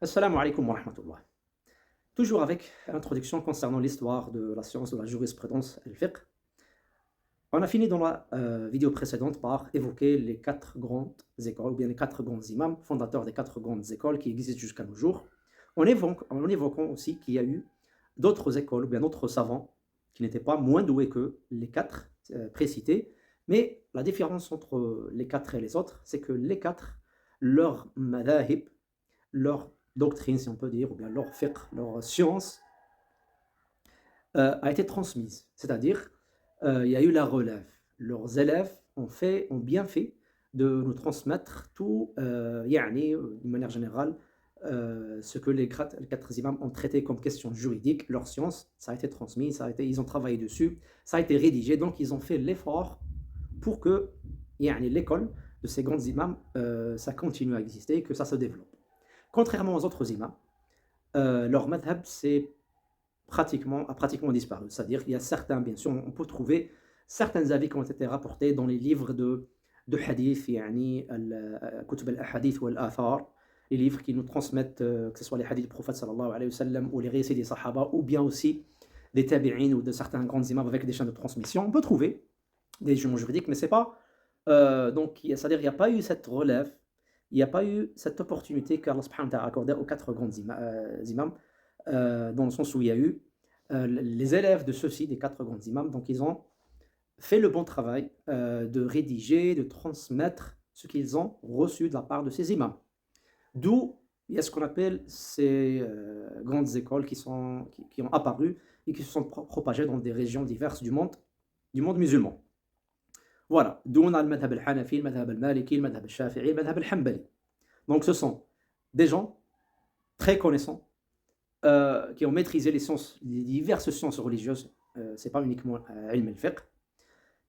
Assalamu alaikum wa rahmatullah. Toujours avec l'introduction concernant l'histoire de la science de la jurisprudence et le fiqh. On a fini dans la vidéo précédente par évoquer les quatre grandes écoles, ou bien les quatre grands imams, fondateurs des quatre grandes écoles qui existent jusqu'à nos jours, en évoquant aussi qu'il y a eu d'autres écoles, ou bien d'autres savants, qui n'étaient pas moins doués que les quatre précités, mais la différence entre les quatre et les autres, c'est que les quatre, leur madahib, leur doctrine, si on peut dire, ou bien leur fiqh, leur science, a été transmise. C'est-à-dire, il y a eu la relève. Leurs élèves ont bien fait de nous transmettre tout, d'une manière générale, ce que les quatre imams ont traité comme question juridique, leur science, ça a été transmis, ils ont travaillé dessus, ça a été rédigé, donc ils ont fait l'effort pour que l'école de ces grands imams, ça continue à exister, que ça se développe. Contrairement aux autres imams, leur madhab a pratiquement disparu. C'est-à-dire qu'il y a certains, bien sûr, on peut trouver certains avis qui ont été rapportés dans les livres de hadith, kutub al-ahadith ou al-athar, les livres qui nous transmettent, que ce soit les hadiths du prophète sallallahu alayhi wa sallam ou les récits des sahaba, ou bien aussi des tabi'in ou de certains grands imams avec des chaînes de transmission. On peut trouver des jugements juridiques, mais c'est pas. C'est-à-dire qu'il n'y a pas eu cette relève, il n'y a pas eu cette opportunité qu'Allah subhanahu wa ta'ala a accordée aux quatre grands imams, dans le sens où il y a eu les élèves de ceux-ci, des quatre grands imams, donc ils ont fait le bon travail de rédiger, de transmettre ce qu'ils ont reçu de la part de ces imams. D'où il y a ce qu'on appelle ces grandes écoles qui ont apparu et qui se sont propagées dans des régions diverses du monde musulman. Voilà, d'où on a le madhab al-Hanafi, le madhab al-Maliki, le madhab al-Shafi'i, le madhab al-Hanbali. Donc ce sont des gens très connaissants qui ont maîtrisé les diverses sciences religieuses, c'est pas uniquement ilm al-fiqh,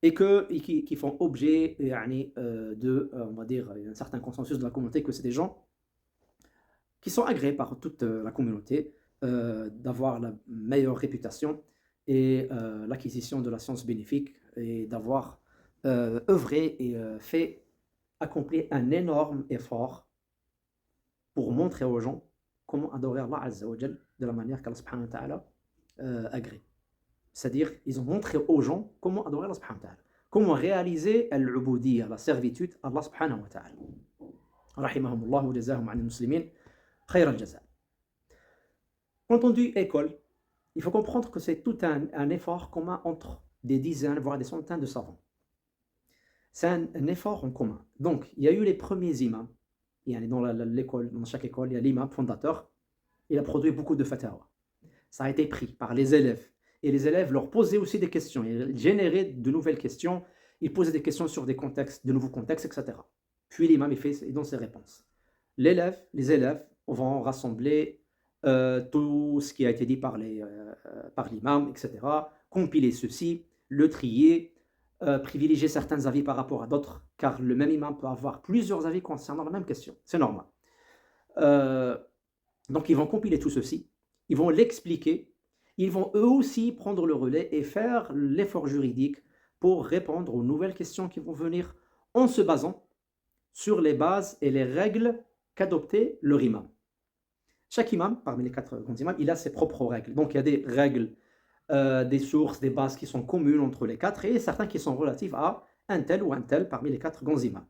et qui font objet on va dire, un certain consensus de la communauté que c'est des gens qui sont agréés par toute la communauté d'avoir la meilleure réputation et l'acquisition de la science bénéfique et d'avoir œuvré et accompli un énorme effort pour montrer aux gens comment adorer Allah Azza wa Jal de la manière qu'Allah subhanahu wa ta'ala agrée. C'est-à-dire, ils ont montré aux gens comment adorer Allah subhanahu wa ta'ala, comment réaliser al-ubudiyya, la servitude à Allah subhanahu wa ta'ala. Rahimahumullah wa jazahum an al-muslimin khayr al-jaza. Quand on dit école, il faut comprendre que c'est tout un effort commun entre des dizaines, voire des centaines de savants. C'est un effort en commun. Donc, il y a eu les premiers imams. Dans l'école, dans chaque école, il y a l'imam fondateur. Il a produit beaucoup de fatawa. Ça a été pris par les élèves. Et les élèves leur posaient aussi des questions. Ils généraient de nouvelles questions. Ils posaient des questions sur des contextes, de nouveaux contextes, etc. Puis l'imam, il donne ses réponses. Les élèves vont rassembler tout ce qui a été dit par l'imam, etc. Compiler ceci, le trier, privilégier certains avis par rapport à d'autres, car le même imam peut avoir plusieurs avis concernant la même question. C'est normal. Donc ils vont compiler tout ceci, ils vont l'expliquer, ils vont eux aussi prendre le relais et faire l'effort juridique pour répondre aux nouvelles questions qui vont venir en se basant sur les bases et les règles qu'adoptait leur imam. Chaque imam, parmi les quatre grands imams, il a ses propres règles. Donc il y a des règles, des sources, des bases qui sont communes entre les quatre et certains qui sont relatives à un tel ou un tel parmi les quatre grands imams.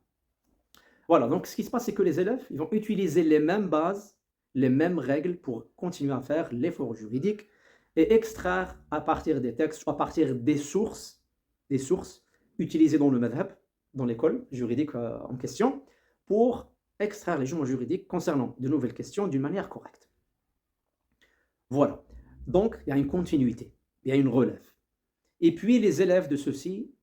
Voilà, donc ce qui se passe, c'est que les élèves ils vont utiliser les mêmes bases, les mêmes règles pour continuer à faire l'effort juridique et extraire à partir des textes, ou à partir des sources utilisées dans le madhab, dans l'école juridique en question, pour extraire les jugements juridiques concernant de nouvelles questions d'une manière correcte. Voilà, donc il y a une continuité, il y a une relève. Et puis les élèves de ceux-ci,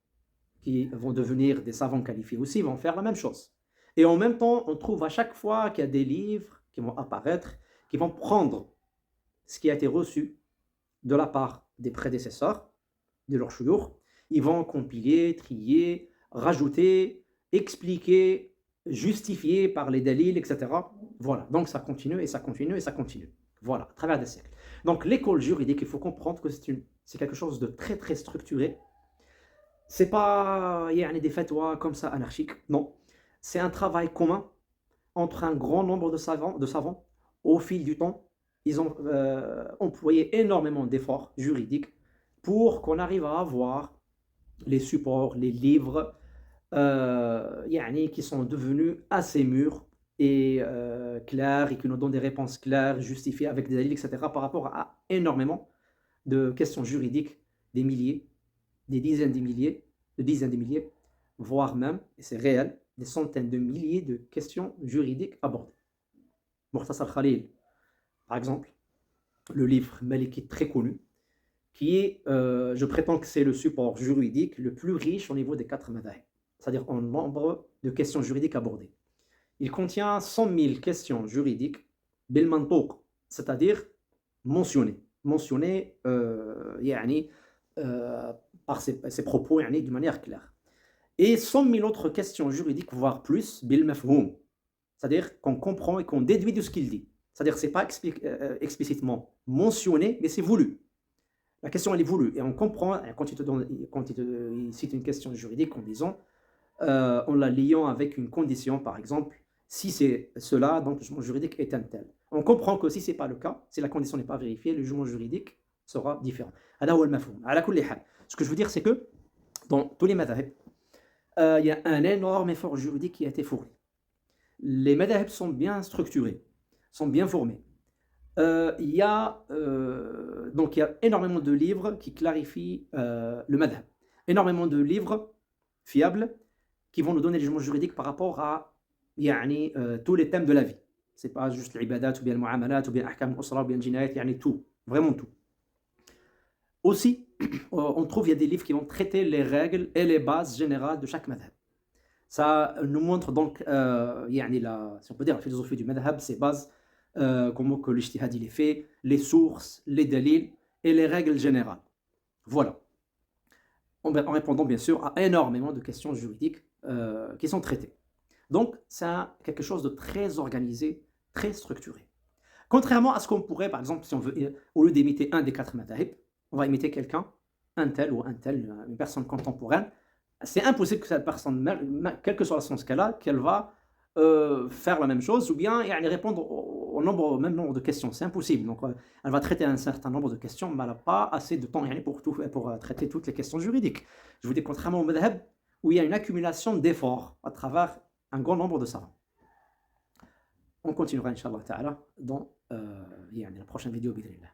qui vont devenir des savants qualifiés aussi, vont faire la même chose. Et en même temps, on trouve à chaque fois qu'il y a des livres qui vont apparaître, qui vont prendre ce qui a été reçu de la part des prédécesseurs, de leurs shuyukh, ils vont compiler, trier, rajouter, expliquer, justifier par les dalils, etc. Voilà, donc ça continue et ça continue et ça continue. Voilà, à travers des siècles. Donc l'école juridique, il faut comprendre que c'est quelque chose de très très structuré. C'est pas des fatwas comme ça anarchiques, non. C'est un travail commun entre un grand nombre de savants au fil du temps, ils ont employé énormément d'efforts juridiques pour qu'on arrive à avoir les supports, les livres, يعني qui sont devenus assez mûrs et clairs et qui nous donnent des réponses claires, justifiées avec des dalils, et cetera, par rapport à énormément de questions juridiques, des milliers, des dizaines de milliers, voire même, et c'est réel, des centaines de milliers de questions juridiques abordées. Mukhtasar Khalil, par exemple, le livre Maliki très connu, qui est, je prétends que c'est le support juridique le plus riche au niveau des 4 madhahib, c'est-à-dire en nombre de questions juridiques abordées. Il contient 100 000 questions juridiques, bil mantouk, c'est-à-dire mentionnées يعني, par ses propos يعني, d'une manière claire. Et 100 000 autres questions juridiques, voire plus, bil mafhoum, c'est-à-dire qu'on comprend et qu'on déduit de ce qu'il dit. C'est-à-dire que ce n'est pas explicitement mentionné, mais c'est voulu. La question, elle est voulue. Et on comprend, quand il cite une question juridique en disant, en la liant avec une condition, par exemple, si c'est cela, donc le jugement juridique est un tel. On comprend que si ce n'est pas le cas, si la condition n'est pas vérifiée, le jugement juridique sera différent. Ce que je veux dire, c'est que dans tous les madhahib, il y a un énorme effort juridique qui a été fourni. Les madhahib sont bien structurés, sont bien formés. Il y a énormément de livres qui clarifient le madhab. Énormément de livres fiables qui vont nous donner des jugements juridiques par rapport à tous les thèmes de la vie. Ce n'est pas juste l'ibadat, ou bien le mu'amalat, ou bien ahkam al-usra, ou bien le jinayat, tout, vraiment tout. Aussi, on trouve il y a des livres qui vont traiter les règles et les bases générales de chaque madhab. Ça nous montre donc, si on peut dire, la philosophie du madhab, ses bases, comment que l'ijtihad il est fait, les sources, les dalils et les règles générales. Voilà. En répondant bien sûr à énormément de questions juridiques qui sont traitées. Donc, c'est quelque chose de très organisé, très structuré. Contrairement à ce qu'on pourrait, par exemple, si on veut, au lieu d'imiter un des 4 madhahib, on va imiter quelqu'un, un tel, une personne contemporaine. C'est impossible que cette personne, quel que soit son cas-là, qu'elle va faire la même chose ou bien répondre au même nombre de questions. C'est impossible. Donc, elle va traiter un certain nombre de questions, mais elle n'a pas assez de temps pour traiter toutes les questions juridiques. Je vous dis, contrairement au madhab, où il y a une accumulation d'efforts à travers un grand nombre de savants. On continuera, Inch'Allah Ta'ala, dans la prochaine vidéo, bid'illah.